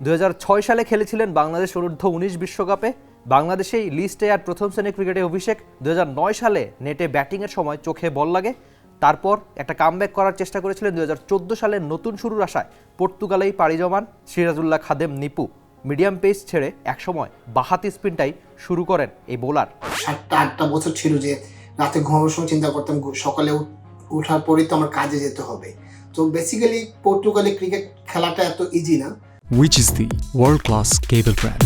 2006 সালে খেলেছিলেন বাংলাদেশ অনূর্ধ্ব 19 বিশ্বকাপে। বাংলাদেশেই লিস্টে আর প্রথম শ্রেণীর ক্রিকেটে অভিষেক। 2009 সালে নেটে ব্যাটিংয়ের সময় চোখে বল লাগে। তারপর একটা কামব্যাক করার চেষ্টা করেছিলেন। 2014 সালে নতুন শুরুর আশায় পর্তুগালেই পাড়ি জমান সিরাজুল্লাহ খাদেম নিপু। মিডিয়াম পেস ছেড়ে একসময় বাহাতি স্পিনটাই শুরু করেন এই বোলার। 7-8টা বছর ছিল যে রাতে ঘুমানোর সময় চিন্তা করতাম সকালে ওঠার পরেই তো আমার কাজে যেতে হবে। তো বেসিক্যালি পর্তুগালে ক্রিকেট খেলাটা এত ইজি না। Which is the world-class cable brand?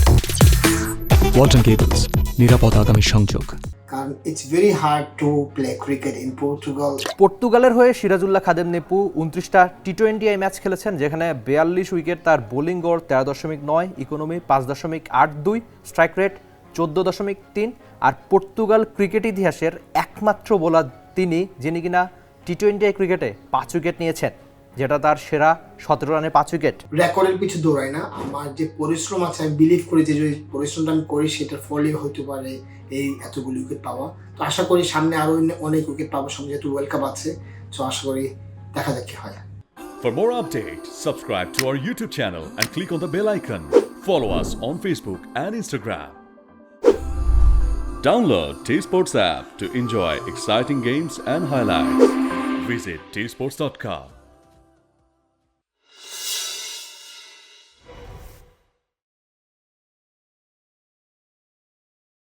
Walton Cables, নিরাপদ আগামী সংযোগ। কারণ it's very hard to play cricket in Portugal. পর্তুগালের হয়ে সিরাজুল্লাহ খাদেম নিপু 29টা টি-20 ম্যাচ খেলেছেন, যেখানে 42 উইকেট। তার বোলিং গড় 13.9, ইকোনমি 5.82, স্ট্রাইক রেট 14.3। আর পর্তুগাল ক্রিকেট ইতিহাসের একমাত্র বোলার তিনি যিনি কিনা টি-20 ক্রিকেটে 5 উইকেট নিয়েছেন, যেটা তার সেরা 17 রানে 5 উইকেট। রেকর্ডের পিছু দৌড়াই না, আমার যে পরিশ্রম আছে আমি বিলিভ করি যে যদি পরিশ্রমটা আমি করি সেটার ফলে হতে পারে এই এতগুলো উইকেট পাওয়া। তো আশা করি সামনে আরো অনেক উইকেট পাবো, সামনে যেহেতু ওয়ার্ল্ড কাপ আছে। তো আশা করি দেখা যাক কি হয়। For more updates, subscribe to our YouTube channel and click on the bell icon. Follow us on Facebook and Instagram. Download T-Sports app to enjoy exciting games and highlights. Visit tsports.com.